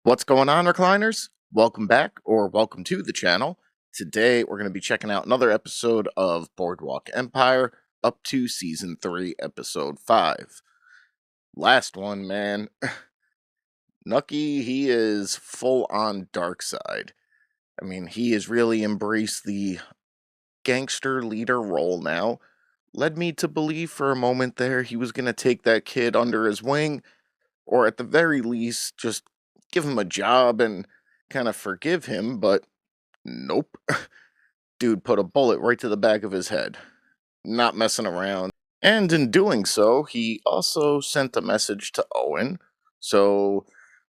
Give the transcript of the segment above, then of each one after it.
What's going on, recliners? Welcome back, or welcome to the channel. Today, we're going to be checking out another episode of Boardwalk Empire, up to Season 3, Episode 5. Last one, man. Nucky, he is full on dark side. I mean, he has really embraced the gangster leader role now. Led me to believe for a moment there he was going to take that kid under his wing, or at the very least, just give him a job and kind of forgive him, but nope. Dude put a bullet right to the back of his head. Not messing around. And in doing so, he also sent a message to Owen. So,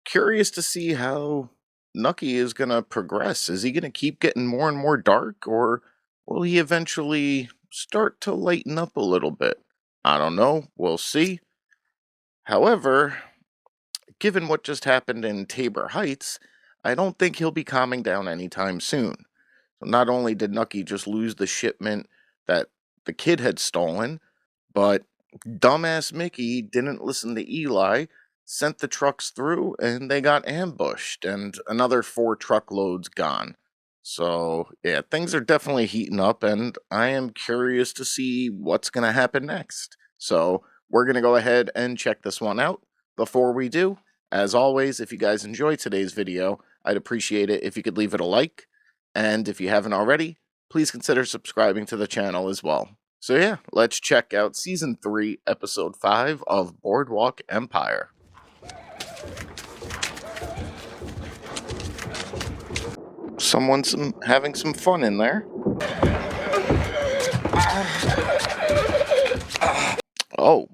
curious to see how Nucky is going to progress. Is he going to keep getting more and more dark, or will he eventually start to lighten up a little bit? I don't know. We'll see. However, given what just happened in Tabor Heights, I don't think he'll be calming down anytime soon. So not only did Nucky just lose the shipment that the kid had stolen, but dumbass Mickey didn't listen to Eli, sent the trucks through, and they got ambushed, and another 4 truckloads gone. So, yeah, things are definitely heating up, and I am curious to see what's going to happen next. So, we're going to go ahead and check this one out. Before we do, as always, if you guys enjoyed today's video, I'd appreciate it if you could leave it a like, and if you haven't already, please consider subscribing to the channel as well. So yeah, let's check out Season 3, Episode 5 of Boardwalk Empire. Someone's having some fun in there. Oh,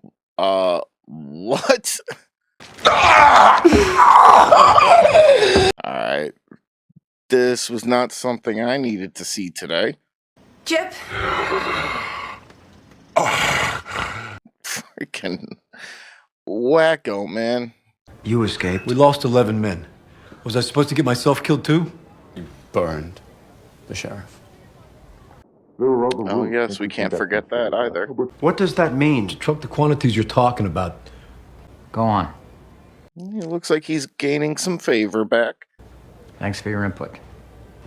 what? Alright. This was not something I needed to see today. Chip? Freaking wacko, man. You escaped. We lost 11 men. Was I supposed to get myself killed too? You burned the sheriff. Oh yes, we can't forget that either. What does that mean? To truck the quantities you're talking about. Go on. It looks like he's gaining some favor back. Thanks for your input.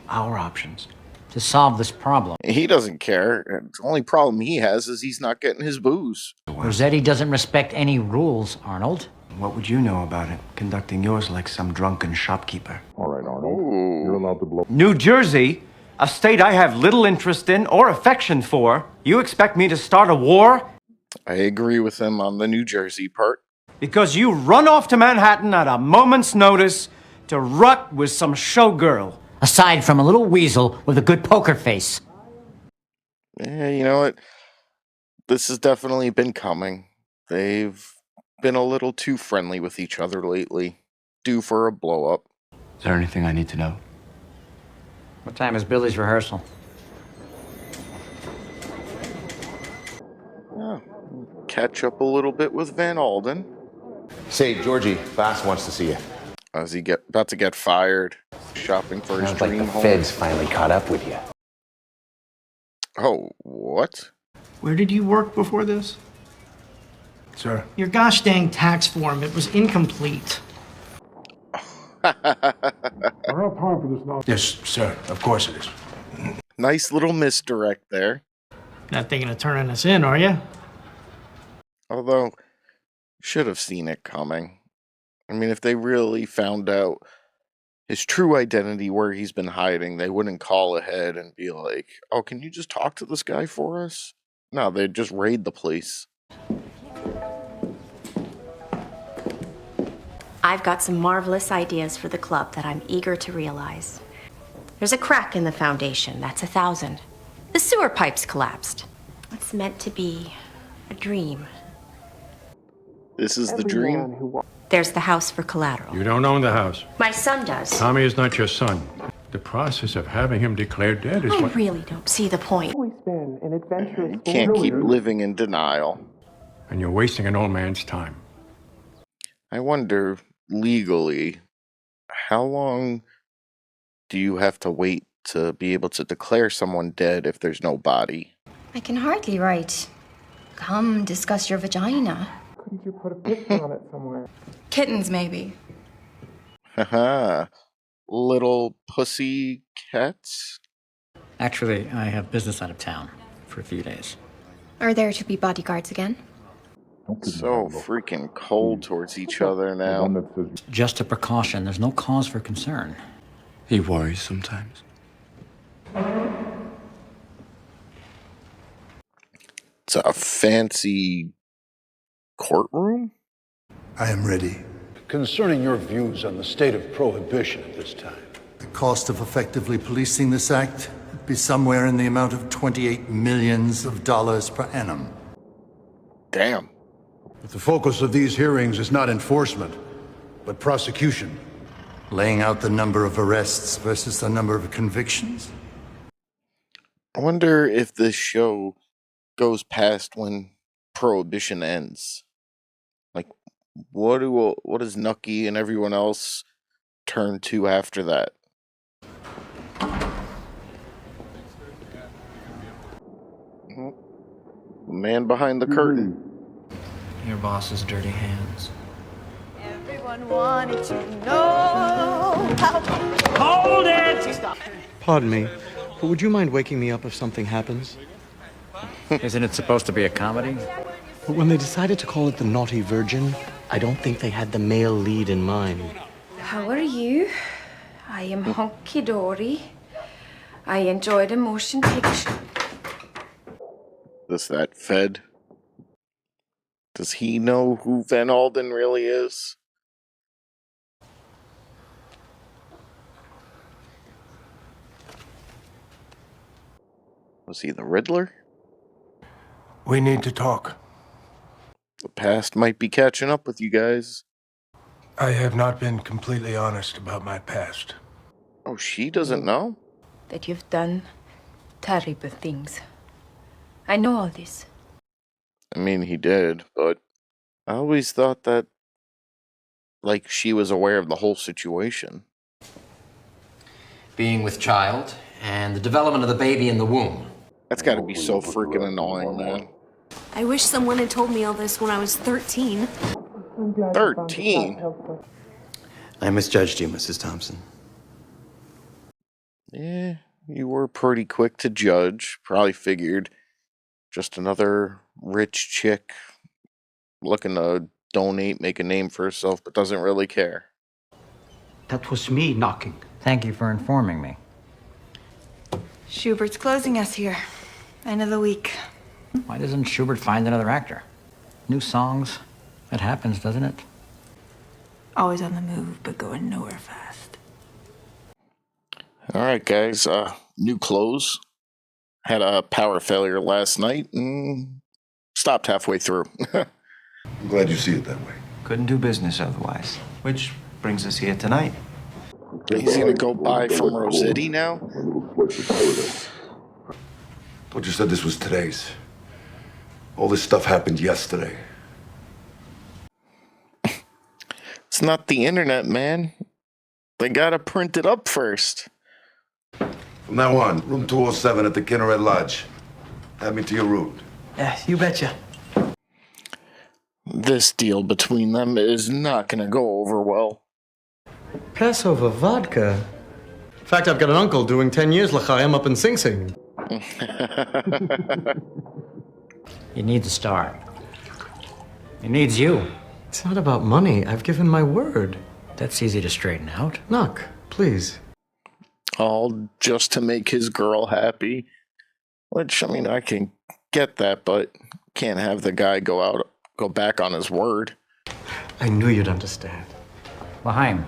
Our options. To solve this problem, He doesn't care. The only problem he has is he's not getting his booze. Rossetti doesn't respect any rules, Arnold. What would you know about it? Conducting yours like some drunken shopkeeper. All right, Arnold. You're allowed to blow. New Jersey, a state I have little interest in or affection for. You expect me to start a war? I agree with him on the New Jersey part. Because you run off to Manhattan at a moment's notice to rut with some showgirl. Aside from a little weasel with a good poker face. Yeah, you know what? This has definitely been coming. They've been a little too friendly with each other lately. Due for a blow-up. Is there anything I need to know? What time is Billy's rehearsal? Yeah, catch up a little bit with Van Alden. Say, Georgie, Bass wants to see you. As he about to get fired. Shopping for his Sounds like dream the home. feds finally caught up with you. Oh, what? Where did you work before this? Sir. Your gosh dang tax form, it was incomplete. Yes, sir. Of course it is. Nice little misdirect there. Not thinking of turning us in, are you? Although, should have seen it coming. I mean, if they really found out his true identity, where he's been hiding, they wouldn't call ahead and be like, oh, can you just talk to this guy for us? No, they'd just raid the place. I've got some marvelous ideas for the club that I'm eager to realize. There's a crack in the foundation, that's 1,000. The sewer pipes collapsed. It's meant to be a dream. This is the dream? There's the house for collateral. You don't own the house. My son does. Tommy is not your son. The process of having him declared dead is I what... really don't see the point. You can't keep living in denial. And you're wasting an old man's time. I wonder, legally, how long do you have to wait to be able to declare someone dead if there's no body? I can hardly write. Come discuss your vagina. Couldn't you put a picture on it somewhere? Kittens, maybe. Haha. Little pussy cats? Actually, I have business out of town for a few days. Are there to be bodyguards again? So freaking cold towards each other now. Just a precaution. There's no cause for concern. He worries sometimes. It's a fancy courtroom? I am ready. Concerning your views on the state of prohibition at this time. The cost of effectively policing this act would be somewhere in the amount of $28 million per annum. Damn. But the focus of these hearings is not enforcement, but prosecution. Laying out the number of arrests versus the number of convictions? I wonder if this show goes past when prohibition ends. Like, what does Nucky and everyone else turn to after that? The man behind the curtain. Your boss's dirty hands. Everyone wanted to know how. Hold it! Pardon me, but would you mind waking me up if something happens? Isn't it supposed to be a comedy? But when they decided to call it The Naughty Virgin, I don't think they had the male lead in mind. How are you? I am honky dory. I enjoyed a motion picture. Does that Fed? Does he know who Van Alden really is? Was he the Riddler? We need to talk. The past might be catching up with you guys. I have not been completely honest about my past. Oh, she doesn't know? That you've done terrible things. I know all this. I mean, he did, but I always thought that, like, she was aware of the whole situation. Being with child and the development of the baby in the womb. That's gotta be so freaking annoying, man. I wish someone had told me all this when I was 13. 13? I misjudged you, Mrs. Thompson. Yeah, you were pretty quick to judge. Probably figured just another rich chick looking to donate, make a name for herself, but doesn't really care. That was me knocking. Thank you for informing me. Schubert's closing us here. End of the week. Why doesn't Schubert find another actor? New songs. That happens, doesn't it? Always on the move, but going nowhere fast. All right, guys. New clothes. Had a power failure last night and stopped halfway through. I'm glad you see it that way. Couldn't do business otherwise. Which brings us here tonight. He's gonna go buy from Rossetti now? Thought you said this was today's. All this stuff happened yesterday. It's not the internet, man. They gotta print it up first. From now on, room 207 at the Kinneret Lodge. Add me to your route. Yeah, you betcha. This deal between them is not gonna go over well. Passover vodka. In fact, I've got an uncle doing 10 years l'chaim up in Sing Sing. He needs a star. He needs you. It's not about money. I've given my word. That's easy to straighten out. Knock, please. All just to make his girl happy. Which, I mean, I can get that, but can't have the guy go back on his word. I knew you'd understand. L'chaim.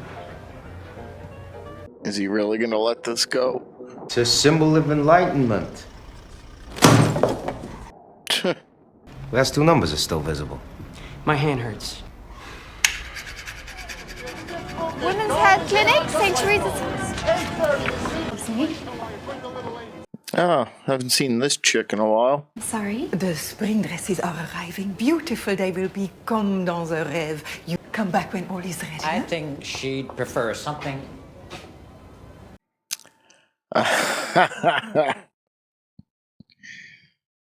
Is he really gonna let this go? It's a symbol of enlightenment. Last two numbers are still visible. My hand hurts. Women's Health Clinic, St. Teresa's. Oh, haven't seen this chick in a while. Sorry? The spring dresses are arriving. Beautiful they will be, comme dans un rêve. You come back when all is ready. I think she'd prefer something.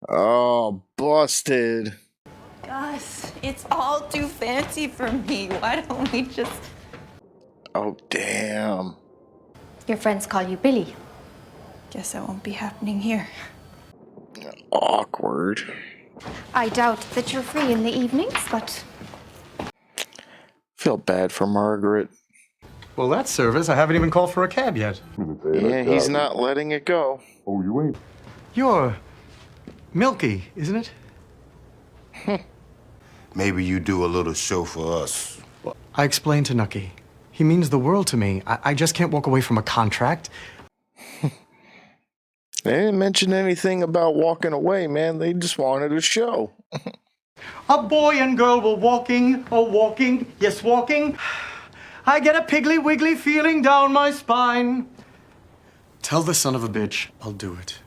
Oh, busted. Gus, it's all too fancy for me. Why don't we just... Oh, damn. Your friends call you Billy. Guess that won't be happening here. Awkward. I doubt that you're free in the evenings, but Feel bad for Margaret. Well, that's service. I haven't even called for a cab yet. Yeah, he's not letting it go. Oh, you ain't. You're Milky, isn't it? Maybe you do a little show for us. I explained to Nucky. He means the world to me. I just can't walk away from a contract. They didn't mention anything about walking away, man. They just wanted a show. A boy and girl were walking, yes, walking. I get a piggly wiggly feeling down my spine. Tell the son of a bitch I'll do it.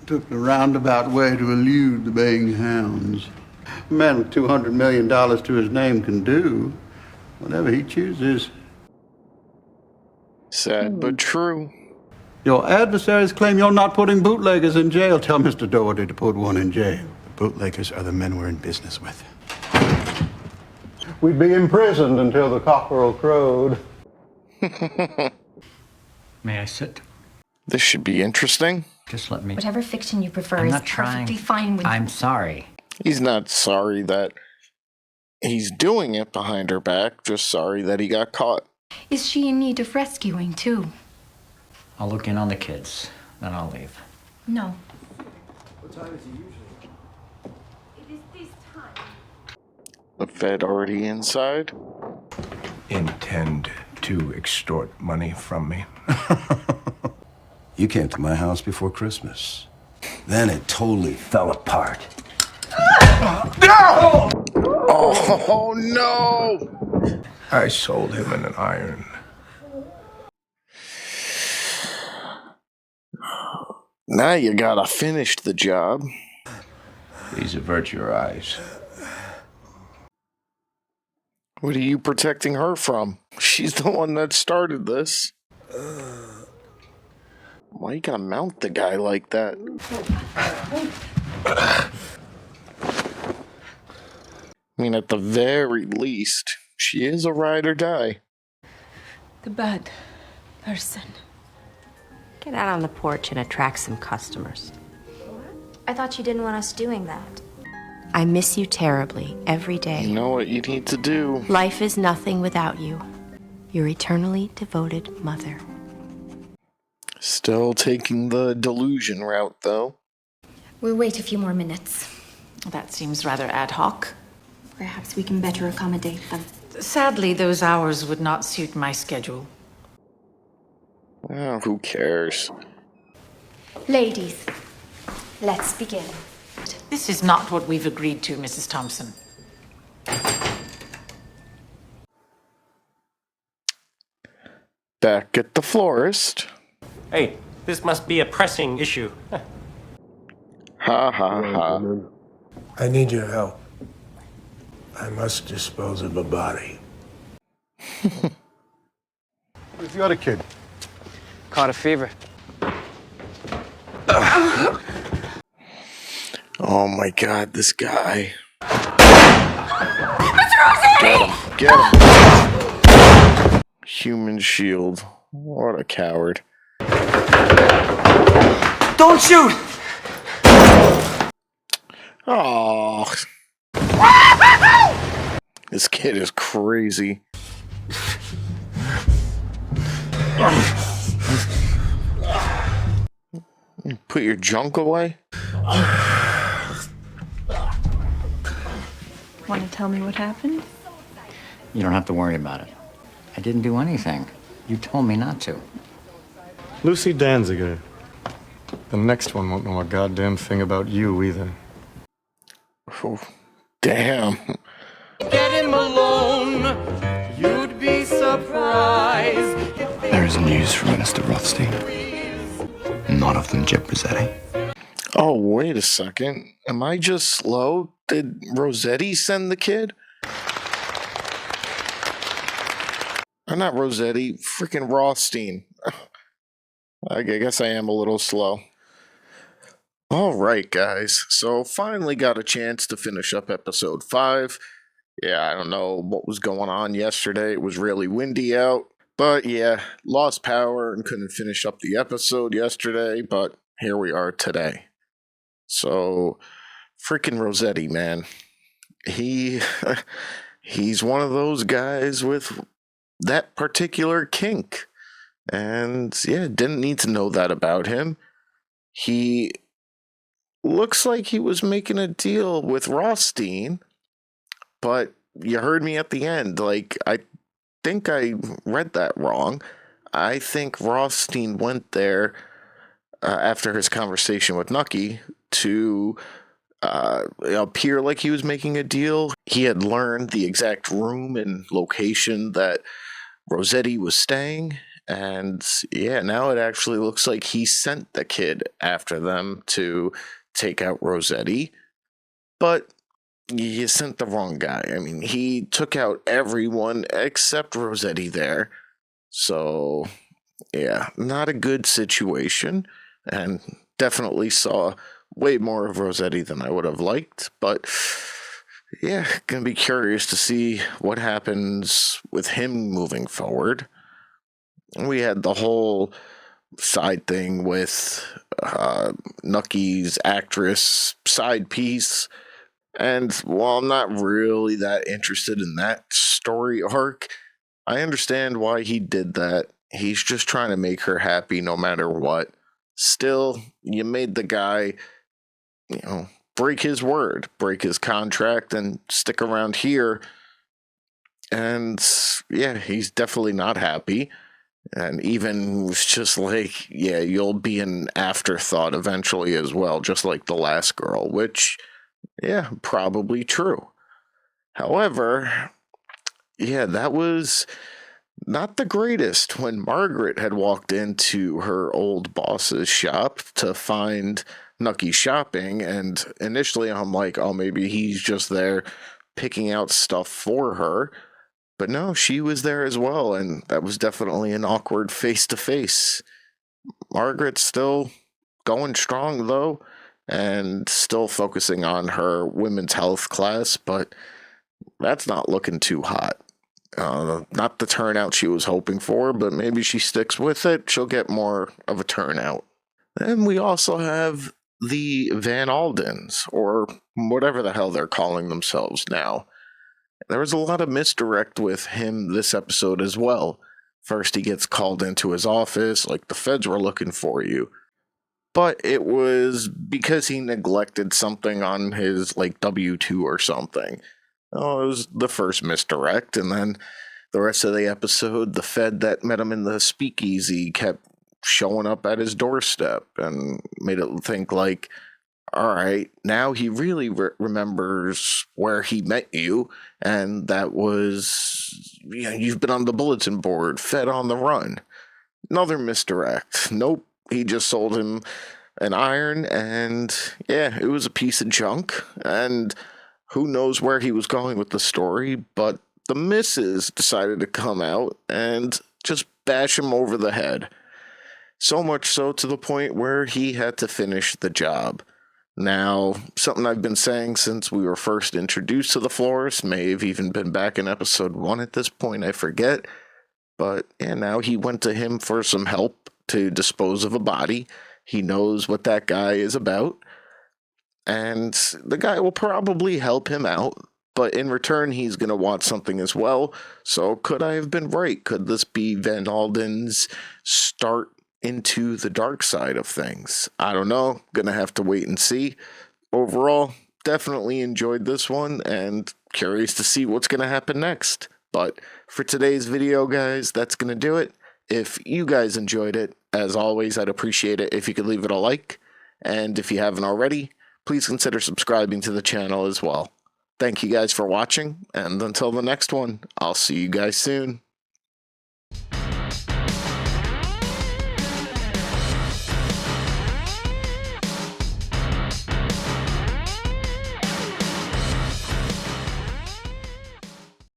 Took the roundabout way to elude the baying hounds. A man with $200 million to his name can do whatever he chooses. Sad but true. Your adversaries claim you're not putting bootleggers in jail. Tell Mr. Doherty to put one in jail. Bootleggers are the men we're in business with. We'd be imprisoned until the cockerel crowed. May I sit? This should be interesting. Just let me. Whatever fiction you prefer I'm is not trying. perfectly fine with I'm sorry. He's not sorry that he's doing it behind her back, just sorry that he got caught. Is she in need of rescuing, too? I'll look in on the kids, then I'll leave. No. What time is it usually? It is this time. The Fed already inside? Intend to extort money from me. You came to my house before Christmas. Then it totally fell apart. Oh, no! I sold him in an iron. Now you gotta finish the job. Please avert your eyes. What are you protecting her from? She's the one that started this. Why you gotta mount the guy like that? I mean, at the very least, she is a ride or die. The bad person. Get out on the porch and attract some customers. I thought you didn't want us doing that. I miss you terribly every day. You know what you need to do. Life is nothing without you. Your eternally devoted mother. Still taking the delusion route, though. We'll wait a few more minutes. That seems rather ad hoc. Perhaps we can better accommodate them. Sadly, those hours would not suit my schedule. Oh, who cares? Ladies, let's begin. This is not what we've agreed to, Mrs. Thompson. Back at the florist. Hey, this must be a pressing issue. Ha ha ha. I need your help. I must dispose of a body. Where's the other kid? Caught a fever. Oh my god, this guy. Mr. Get him. Human shield. What a coward. Don't shoot! Oh. This kid is crazy. Put your junk away? Want to tell me what happened? You don't have to worry about it. I didn't do anything. You told me not to. Lucy Danziger. The next one won't know a goddamn thing about you either. Oh, damn. Get him alone. You'd be surprised. There is news from Minister Rothstein. None of them Jeb Rossetti. Oh, wait a second. Am I just slow? Did Rossetti send the kid? Or not Rossetti, freaking Rothstein. I guess I am a little slow. All right, guys. So finally got a chance to finish up episode 5. Yeah, I don't know what was going on yesterday. It was really windy out. But yeah, lost power and couldn't finish up the episode yesterday, but here we are today. So, freaking Rossetti, man. He he's one of those guys with that particular kink. And yeah, didn't need to know that about him. He looks like he was making a deal with Rothstein, but you heard me at the end. Like, I think I read that wrong. I think Rothstein went there after his conversation with Nucky to appear like he was making a deal. He had learned the exact room and location that Rossetti was staying. And yeah, now it actually looks like he sent the kid after them to take out Rossetti. But you sent the wrong guy. I mean, he took out everyone except Rossetti there. So, yeah, not a good situation. And definitely saw way more of Rossetti than I would have liked. But yeah, gonna be curious to see what happens with him moving forward. We had the whole side thing with Nucky's actress side piece. And while I'm not really that interested in that story arc, I understand why he did that. He's just trying to make her happy no matter what. Still, you made the guy, break his word, break his contract, and stick around here. And yeah, he's definitely not happy. And even was just like, yeah, you'll be an afterthought eventually as well, just like the last girl, which, yeah, probably true. However, yeah, that was not the greatest when Margaret had walked into her old boss's shop to find Nucky shopping. And initially I'm like, oh, maybe he's just there picking out stuff for her. But no, she was there as well, and that was definitely an awkward face-to-face. Margaret's still going strong, though, and still focusing on her women's health class, but that's not looking too hot. Not the turnout she was hoping for, but maybe she sticks with it. She'll get more of a turnout. Then we also have the Van Aldens, or whatever the hell they're calling themselves now. There was a lot of misdirect with him this episode as well. First, he gets called into his office, like the feds were looking for you. But it was because he neglected something on his, like, W-2 or something. Oh, it was the first misdirect, and then the rest of the episode, the fed that met him in the speakeasy kept showing up at his doorstep and made it think like, all right, now he really remembers where he met you, and that was, you've been on the bulletin board, fed on the run. Another misdirect. Nope, he just sold him an iron, and yeah, it was a piece of junk, and who knows where he was going with the story, but the missus decided to come out and just bash him over the head. So much so to the point where he had to finish the job. Now, something I've been saying since we were first introduced to the florist, may have even been back in episode 1 at this point, I forget. But yeah, now he went to him for some help to dispose of a body. He knows what that guy is about. And the guy will probably help him out. But in return, he's going to want something as well. So could I have been right? Could this be Van Alden's start into the dark side of things? I don't know. Gonna have to wait and see. Overall, definitely enjoyed this one and curious to see what's gonna happen next. But for today's video, guys, that's gonna do it. If you guys enjoyed it, as always, I'd appreciate it if you could leave it a like. And if you haven't already, please consider subscribing to the channel as well. Thank you guys for watching, and until the next one, I'll see you guys soon.